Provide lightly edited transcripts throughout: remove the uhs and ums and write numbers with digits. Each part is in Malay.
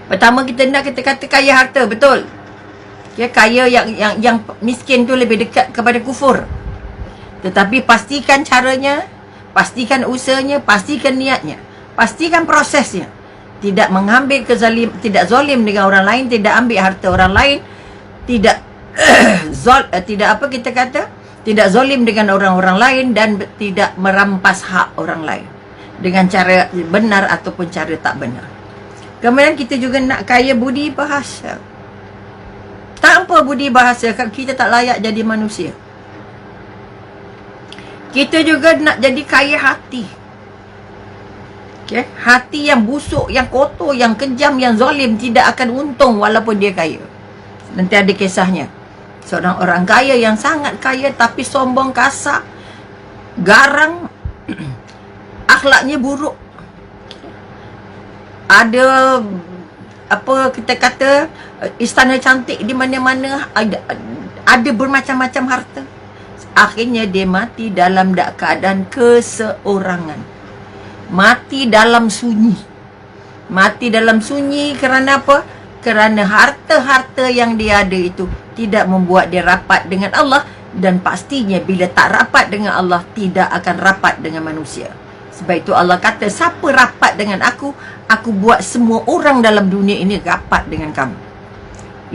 Pertama kita kata kaya harta, betul. Ya, kaya yang miskin tu lebih dekat kepada kufur. Tetapi pastikan caranya, pastikan usahanya, pastikan niatnya, pastikan prosesnya. Tidak mengambil tidak zalim dengan orang lain, tidak ambil harta orang lain, tidak tidak zalim dengan orang-orang lain, dan tidak merampas hak orang lain dengan cara benar ataupun cara tak benar. Kemudian kita juga nak kaya budi bahasa. Tanpa budi bahasa kita tak layak jadi manusia. Kita juga nak jadi kaya hati. Okay? Hati yang busuk, yang kotor, yang kejam, yang zalim tidak akan untung walaupun dia kaya. Nanti ada kisahnya. Seorang orang kaya yang sangat kaya tapi sombong, kasar, garang, akhlaknya buruk. Ada apa kita kata istana cantik di mana-mana, ada bermacam-macam harta. Akhirnya dia mati dalam keadaan keseorangan. Mati dalam sunyi. Mati dalam sunyi kerana apa? Kerana harta-harta yang dia ada itu tidak membuat dia rapat dengan Allah, dan pastinya bila tak rapat dengan Allah, tidak akan rapat dengan manusia. Sebab itu Allah kata, siapa rapat dengan aku buat semua orang dalam dunia ini rapat dengan kamu.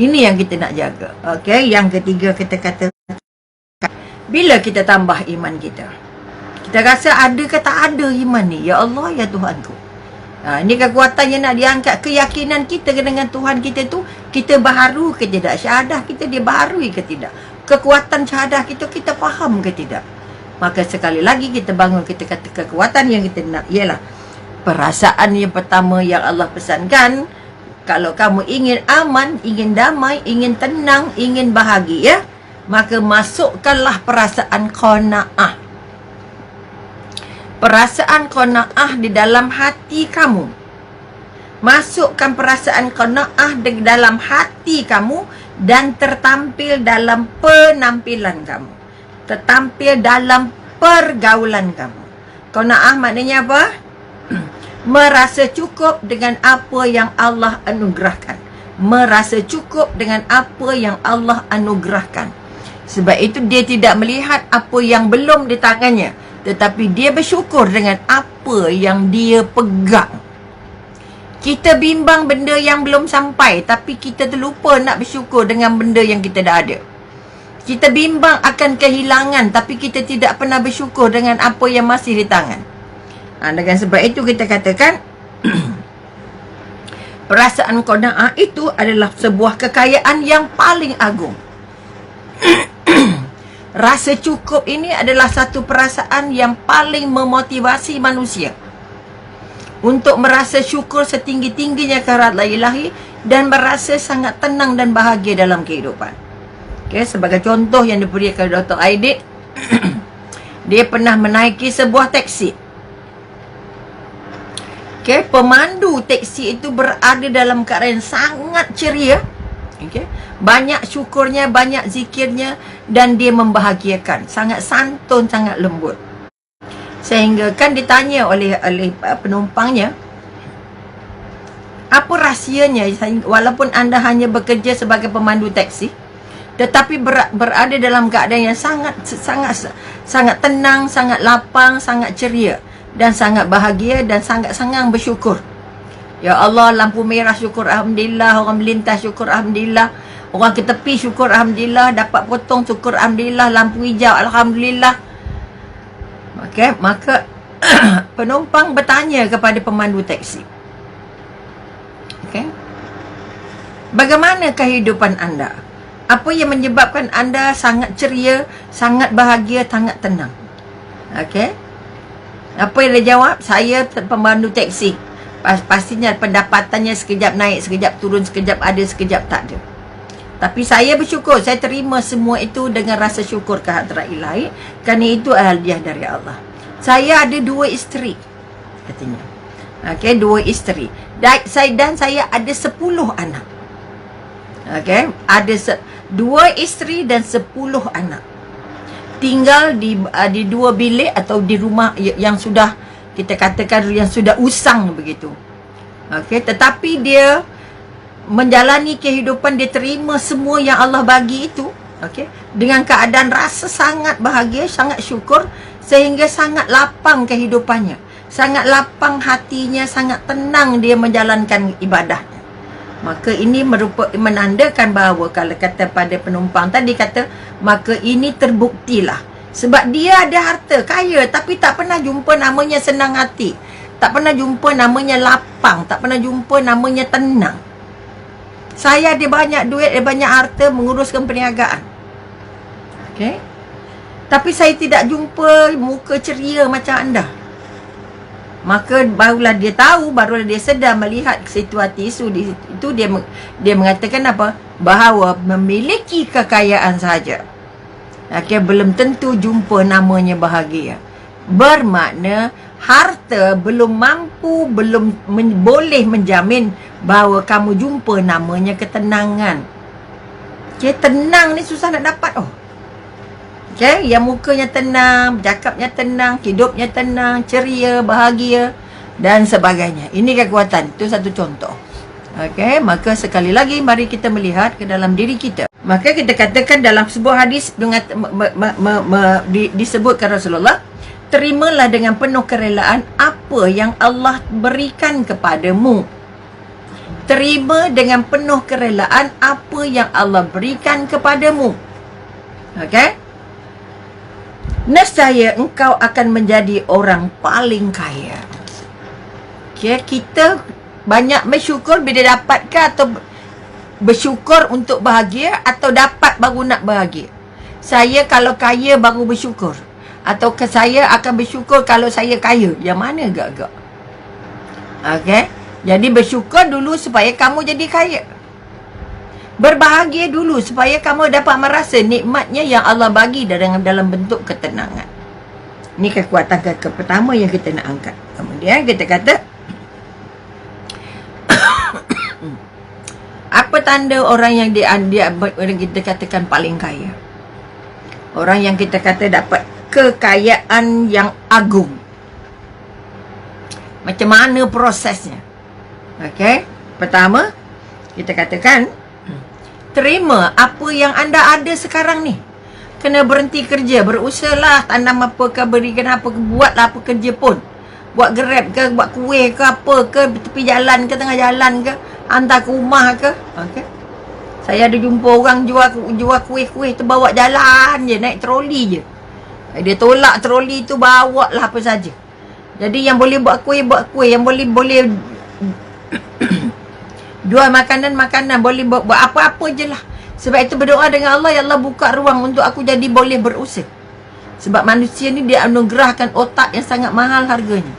Ini yang kita nak jaga. Okey, yang ketiga kita kata, bila kita tambah iman kita, kita rasa ada ke tak ada iman ni? Ya Allah, ya Tuhanku. Ini kekuatan yang nak diangkat. Keyakinan kita dengan Tuhan kita tu, kita baharu ke tidak? Syahadah kita dia baharui ke tidak? Kekuatan syahadah kita faham ke tidak? Maka sekali lagi kita bangun, kita kata kekuatan yang kita nak ialah perasaan yang pertama yang Allah pesankan. Kalau kamu ingin aman, ingin damai, ingin tenang, ingin bahagia, maka masukkanlah perasaan qanaah. Perasaan qanaah di dalam hati kamu. Masukkan perasaan qanaah di dalam hati kamu dan tertampil dalam penampilan kamu. Tertampil dalam pergaulan kamu. Qanaah maknanya apa? Merasa cukup dengan apa yang Allah anugerahkan. Merasa cukup dengan apa yang Allah anugerahkan. Sebab itu dia tidak melihat apa yang belum di tangannya, tetapi dia bersyukur dengan apa yang dia pegang. Kita bimbang benda yang belum sampai, tapi kita terlupa nak bersyukur dengan benda yang kita dah ada. Kita bimbang akan kehilangan, tapi kita tidak pernah bersyukur dengan apa yang masih di tangan. Dengan sebab itu kita katakan perasaan qanaah itu adalah sebuah kekayaan yang paling agung. Rasa cukup ini adalah satu perasaan yang paling memotivasi manusia untuk merasa syukur setinggi-tingginya kehadirat la ilahi dan merasa sangat tenang dan bahagia dalam kehidupan. Okay, sebagai contoh yang diberikan Dr. Aidit, dia pernah menaiki sebuah teksi. Okay, pemandu teksi itu berada dalam keadaan sangat ceria. Okay, banyak syukurnya, banyak zikirnya, dan dia membahagiakan, sangat santun, sangat lembut. Sehingga kan ditanya oleh penumpangnya, apa rahsianya walaupun anda hanya bekerja sebagai pemandu teksi, tetapi berada dalam keadaan yang sangat tenang, sangat lapang, sangat ceria, dan sangat bahagia, dan sangat-sangat bersyukur. Ya Allah, lampu merah syukur alhamdulillah, orang melintas syukur alhamdulillah, orang ke tepi syukur alhamdulillah, dapat potong syukur alhamdulillah, lampu hijau alhamdulillah. Okay, maka penumpang bertanya kepada pemandu teksi, okay, bagaimana kehidupan anda? Apa yang menyebabkan anda sangat ceria, sangat bahagia, sangat tenang? Okay, apa yang dia jawab? Saya pemandu teksi. Pastinya pendapatannya sekejap naik, sekejap turun, sekejap ada, sekejap tak ada. Tapi saya bersyukur, saya terima semua itu dengan rasa syukur ke hadrat ilahi, kerana itu hadiah dari Allah. Saya ada 2 isteri, katanya. Okay, 2 isteri. Dan saya ada 10 anak. Okay, ada 2 isteri dan 10 anak. Tinggal di 2 bilik atau di rumah yang sudah, kita katakan yang sudah usang begitu. Okey, tetapi dia menjalani kehidupan, dia terima semua yang Allah bagi itu, okey, dengan keadaan rasa sangat bahagia, sangat syukur, sehingga sangat lapang kehidupannya, sangat lapang hatinya, sangat tenang dia menjalankan ibadahnya. Maka ini menandakan bahawa kalau kata pada penumpang tadi kata, maka ini terbuktilah. Sebab dia ada harta, kaya, tapi tak pernah jumpa namanya senang hati. Tak pernah jumpa namanya lapang. Tak pernah jumpa namanya tenang. Saya ada banyak duit, ada banyak harta, menguruskan perniagaan. Okey? Tapi saya tidak jumpa muka ceria macam anda. Maka barulah dia tahu, barulah dia sedar melihat situasi itu, dia mengatakan apa? Bahawa memiliki kekayaan saja, okey, belum tentu jumpa namanya bahagia. Bermakna harta belum mampu, belum boleh menjamin bahawa kamu jumpa namanya ketenangan. Okey, tenang ni susah nak dapat. Okey, yang mukanya tenang, bercakapnya tenang, hidupnya tenang, ceria, bahagia dan sebagainya. Ini kekuatan. Itu satu contoh. Okey, maka sekali lagi mari kita melihat ke dalam diri kita. Maka kita katakan dalam sebuah hadis disebutkan Rasulullah, terimalah dengan penuh kerelaan apa yang Allah berikan kepadamu. Terima dengan penuh kerelaan apa yang Allah berikan kepadamu. Okey? Nescaya engkau akan menjadi orang paling kaya. Okay, kita banyak bersyukur bila dapat ke, atau bersyukur untuk bahagia, atau dapat baru nak bahagia. Saya kalau kaya baru bersyukur, atau saya akan bersyukur kalau saya kaya. Yang mana agak-agak? Okay, jadi bersyukur dulu supaya kamu jadi kaya. Berbahagia dulu supaya kamu dapat merasa nikmatnya yang Allah bagi dalam bentuk ketenangan. Ini kekuatan pertama yang kita nak angkat. Kemudian kita kata, apa tanda orang yang orang kita katakan paling kaya? Orang yang kita kata dapat kekayaan yang agung. Macam mana prosesnya? Okey, pertama kita katakan, terima apa yang anda ada sekarang ni. Kena berhenti kerja, berusahalah, tanam apa ke, berikan apa ke, buatlah apa kerja pun. Buat Grab ke, buat kuih ke, apa ke, tepi jalan ke, tengah jalan ke, hantar ke rumah ke. Okey. Saya ada jumpa orang jual kuih-kuih tu, bawa jalan je, naik troli je. Dia tolak troli tu, bawa lah apa saja. Jadi yang boleh buat kuih, yang boleh jual makanan, boleh buat apa-apa je lah. Sebab itu berdoa dengan Allah, ya Allah buka ruang untuk aku jadi boleh berusaha. Sebab manusia ni dia anugerahkan otak yang sangat mahal harganya.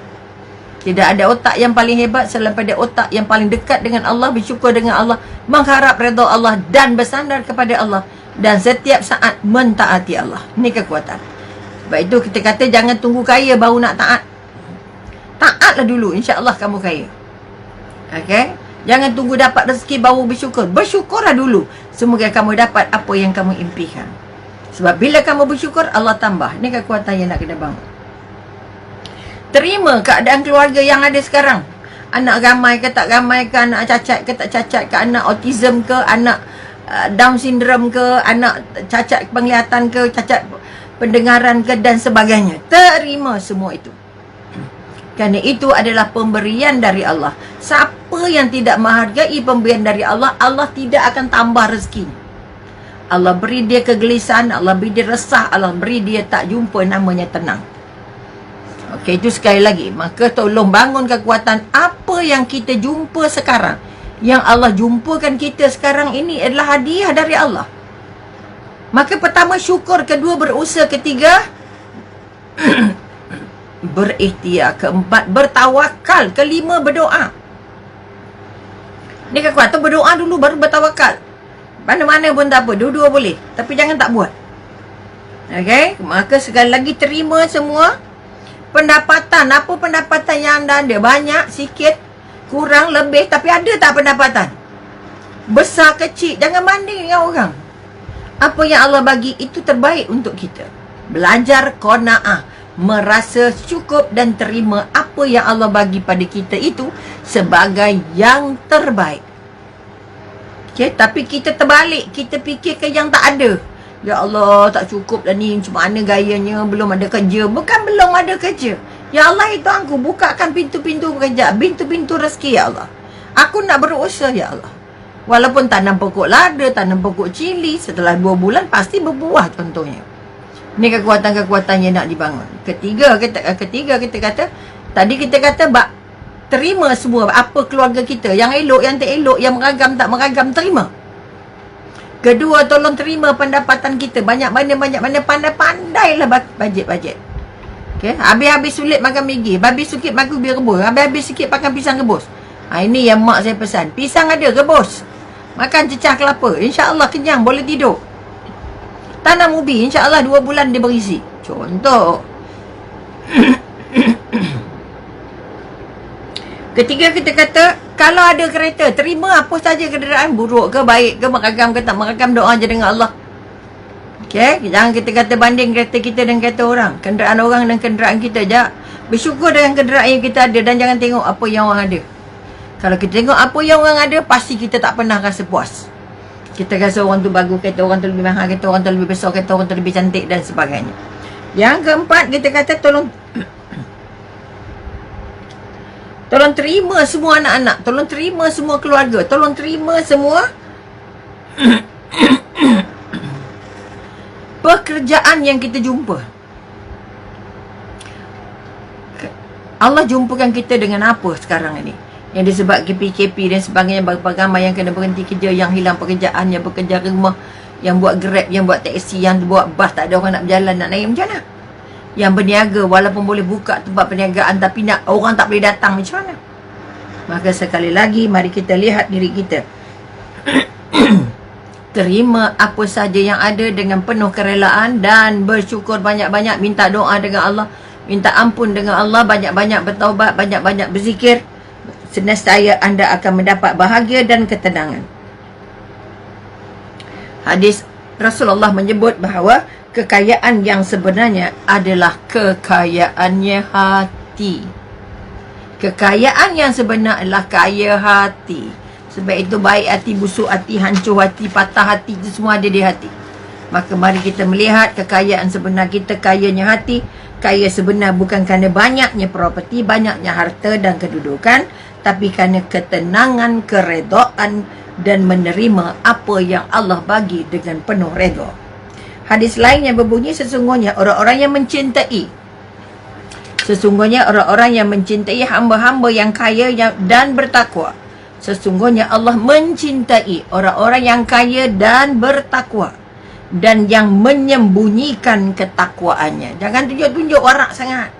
Tidak ada otak yang paling hebat selain pada otak yang paling dekat dengan Allah, bersyukur dengan Allah, mengharap redha Allah dan bersandar kepada Allah, dan setiap saat mentaati Allah. Ini kekuatan. Sebab itu kita kata jangan tunggu kaya baru nak taat. Taatlah dulu, insya-Allah kamu kaya. Okey? Jangan tunggu dapat rezeki baru bersyukur. Bersyukurlah dulu. Semoga kamu dapat apa yang kamu impikan. Sebab bila kamu bersyukur, Allah tambah. Ini kekuatan yang nak kena bangun. Terima keadaan keluarga yang ada sekarang. Anak ramai ke tak ramai ke, anak cacat ke tak cacat ke, anak autism ke, anak Down syndrome ke, anak cacat penglihatan ke, cacat pendengaran ke, dan sebagainya. Terima semua itu. Kerana itu adalah pemberian dari Allah. Siapa yang tidak menghargai pemberian dari Allah, Allah tidak akan tambah rezeki. Allah beri dia kegelisahan, Allah beri dia resah, Allah beri dia tak jumpa namanya tenang. Okey, itu sekali lagi. Maka tolong bangun kekuatan apa yang kita jumpa sekarang. Yang Allah jumpakan kita sekarang ini adalah hadiah dari Allah. Maka pertama syukur, kedua berusaha, ketiga berikhtiar, keempat bertawakal, kelima berdoa. Ni kekuatan berdoa dulu baru bertawakal. Mana-mana pun tak apa, dua-dua boleh, tapi jangan tak buat. Okey, maka sekali lagi terima semua pendapatan. Apa pendapatan yang anda ada? Banyak, sikit, kurang, lebih, tapi ada tak pendapatan? Besar, kecil, jangan banding dengan orang. Apa yang Allah bagi itu terbaik untuk kita. Belajar qanaah, merasa cukup dan terima apa yang Allah bagi pada kita itu sebagai yang terbaik. Okay, tapi kita terbalik, kita fikirkan yang tak ada. Ya Allah, tak cukup dah ni, macam mana gayanya, belum ada kerja. Bukan belum ada kerja. Ya Allah, itu aku bukakan pintu-pintu kerja, pintu-pintu rezeki, ya Allah. Aku nak berusaha, ya Allah. Walaupun tanam pokok lada, tanam pokok cili, setelah 2 bulan pasti berbuah contohnya. Ni kekuatan-kekuatan yang nak dibangun. Ketiga kita kata, tadi kita kata terima semua apa keluarga kita, yang elok, yang tak elok, yang meragam, tak meragam, terima. Kedua, tolong terima pendapatan kita. Banyak mana, pandai-pandailah bajet. Okay? Habis-habis sulit makan migi, habis sikit makan ubi rebus, habis sikit makan pisang rebus. Ini yang mak saya pesan. Pisang ada, rebus. Makan cecah kelapa. InsyaAllah kenyang, boleh tidur. Tanam ubi, insyaAllah 2 bulan dia berisi. Contoh. Ketiga, kita kata, kalau ada kereta, terima apa saja kenderaan, buruk ke, baik ke, meragam ke, tak meragam, doa je dengan Allah. Okay? Jangan kita kata banding kereta kita dan kereta orang. Kenderaan orang dan kenderaan kita je. Bersyukur dengan kenderaan yang kita ada dan jangan tengok apa yang orang ada. Kalau kita tengok apa yang orang ada, pasti kita tak pernah rasa puas. Kita rasa orang tu bagus, kereta orang tu lebih mahal, kereta orang tu lebih besar, kereta orang tu lebih cantik dan sebagainya. Yang keempat, kita kata tolong terima semua anak-anak, tolong terima semua keluarga, tolong terima semua pekerjaan yang kita jumpa. Allah jumpakan kita dengan apa sekarang ini? Yang disebabkan PKP dan sebagainya, berbagai ramai yang kena berhenti kerja, yang hilang pekerjaan, yang bekerja rumah, yang buat Grab, yang buat taksi, yang buat bas, tak ada orang nak berjalan, nak naik macam mana? Yang berniaga, walaupun boleh buka tempat perniagaan, tapi nak orang tak boleh datang, macam mana? Maka sekali lagi, mari kita lihat diri kita. Terima apa saja yang ada dengan penuh kerelaan dan bersyukur banyak-banyak, minta doa dengan Allah, minta ampun dengan Allah, banyak-banyak bertaubat, banyak-banyak berzikir. Nescaya anda akan mendapat bahagia dan ketenangan. Hadis Rasulullah menyebut bahawa kekayaan yang sebenarnya adalah kekayaannya hati. Kekayaan yang sebenar adalah kaya hati. Sebab itu baik hati, busuk hati, hancur hati, patah hati, itu semua ada di hati. Maka mari kita melihat kekayaan sebenar kita, kayanya hati. Kaya sebenar bukan kerana banyaknya properti, banyaknya harta dan kedudukan, tapi kerana ketenangan, keredaan dan menerima apa yang Allah bagi dengan penuh redha. Hadis lain yang berbunyi, sesungguhnya orang-orang yang mencintai hamba-hamba yang kaya dan bertakwa. Sesungguhnya Allah mencintai orang-orang yang kaya dan bertakwa, dan yang menyembunyikan ketakwaannya. Jangan tunjuk-tunjuk warak sangat.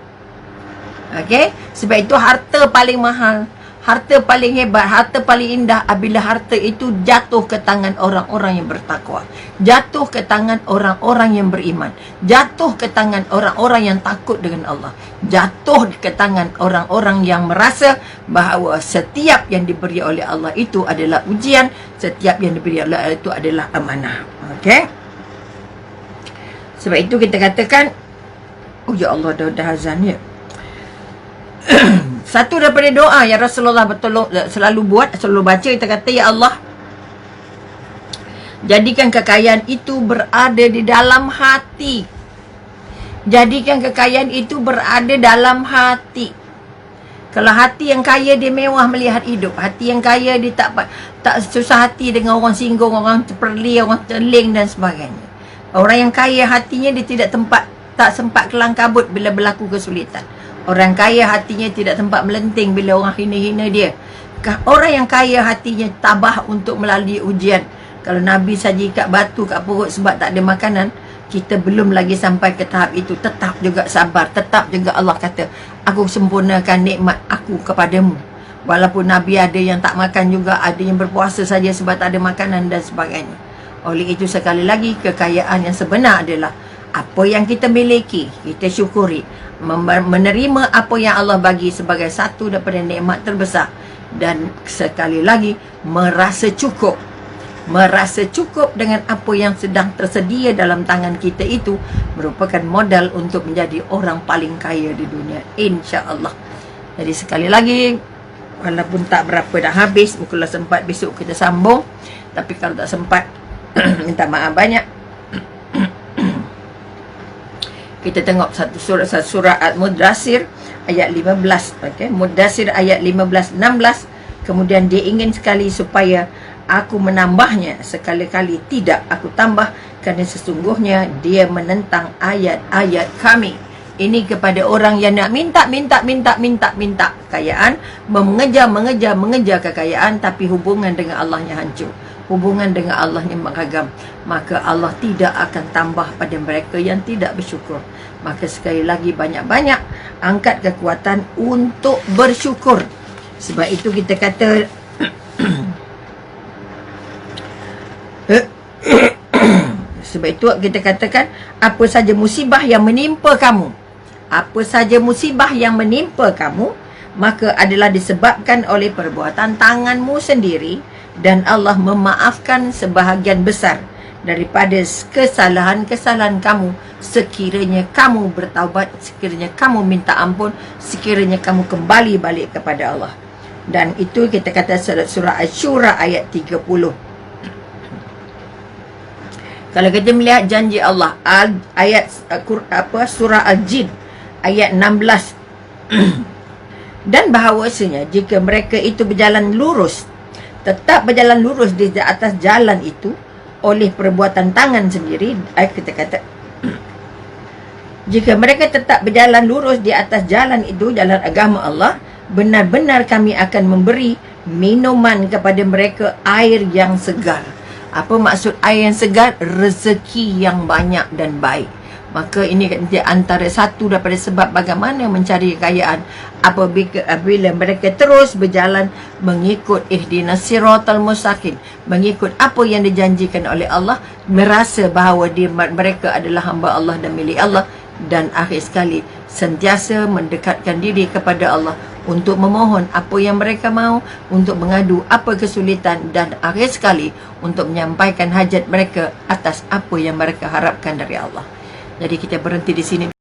Okey? Sebab itu harta paling mahal, harta paling hebat, harta paling indah apabila harta itu jatuh ke tangan orang-orang yang bertakwa, jatuh ke tangan orang-orang yang beriman, jatuh ke tangan orang-orang yang takut dengan Allah, jatuh ke tangan orang-orang yang merasa bahawa setiap yang diberi oleh Allah itu adalah ujian, setiap yang diberi oleh Allah itu adalah amanah. Okey? Sebab itu kita katakan, oh ya Allah, dah azan ya. Satu daripada doa yang Rasulullah selalu baca, kita kata, ya Allah, jadikan kekayaan itu berada di dalam hati. Jadikan kekayaan itu berada dalam hati. Kalau hati yang kaya, dia mewah melihat hidup. Hati yang kaya, dia tak susah hati dengan orang singgung, orang terperli, orang terling dan sebagainya. Orang yang kaya hatinya, dia tak sempat kelang kabut bila berlaku kesulitan. Orang kaya hatinya tidak sempat melenting bila orang hina-hina dia. Orang yang kaya hatinya tabah untuk melalui ujian. Kalau Nabi saja ikat batu kat perut sebab tak ada makanan, kita belum lagi sampai ke tahap itu. Tetap juga sabar, tetap juga Allah kata, aku sempurnakan nikmat aku kepadamu. Walaupun Nabi ada yang tak makan juga, ada yang berpuasa saja sebab tak ada makanan dan sebagainya. Oleh itu sekali lagi, kekayaan yang sebenar adalah apa yang kita miliki, kita syukuri, menerima apa yang Allah bagi sebagai satu daripada nikmat terbesar, dan sekali lagi merasa cukup dengan apa yang sedang tersedia dalam tangan kita itu merupakan modal untuk menjadi orang paling kaya di dunia, insya-Allah. Jadi sekali lagi, Walaupun tak berapa dah habis, kalau sempat besok kita sambung. Tapi kalau tak sempat, minta maaf banyak. Kita tengok satu surah Al-Mudassir ayat 15. Okay? Mudassir ayat 15-16. Kemudian dia ingin sekali supaya aku menambahnya. Sekali-kali tidak aku tambah, kerana sesungguhnya dia menentang ayat-ayat kami. Ini kepada orang yang nak minta kekayaan, mengejar kekayaan, tapi hubungan dengan Allahnya hancur. Hubungan dengan Allahnya meragam. Maka Allah tidak akan tambah pada mereka yang tidak bersyukur. Maka sekali lagi banyak-banyak angkat kekuatan untuk bersyukur. Sebab itu kita kata sebab itu kita katakan, apa saja musibah yang menimpa kamu, apa saja musibah yang menimpa kamu, maka adalah disebabkan oleh perbuatan tanganmu sendiri, dan Allah memaafkan sebahagian besar daripada kesalahan-kesalahan kamu, sekiranya kamu bertaubat, sekiranya kamu minta ampun, sekiranya kamu kembali balik kepada Allah. Dan itu kita kata surah Asy-Syura ayat 30. Kalau kita melihat janji Allah, ayat surah Al-Jin ayat 16. Dan bahawasanya jika mereka itu berjalan lurus, tetap berjalan lurus di atas jalan itu oleh perbuatan tangan sendiri, kita kata jika mereka tetap berjalan lurus di atas jalan itu, jalan agama Allah, benar-benar kami akan memberi minuman kepada mereka air yang segar. Apa maksud air yang segar? Rezeki yang banyak dan baik. Maka ini antara satu daripada sebab bagaimana mencari kekayaan. Apabila mereka terus berjalan mengikut ihdinas siratal mustaqim, mengikut apa yang dijanjikan oleh Allah, merasa bahawa mereka adalah hamba Allah dan milik Allah, dan akhir sekali sentiasa mendekatkan diri kepada Allah untuk memohon apa yang mereka mahu, untuk mengadu apa kesulitan, dan akhir sekali untuk menyampaikan hajat mereka atas apa yang mereka harapkan dari Allah. Jadi kita berhenti di sini.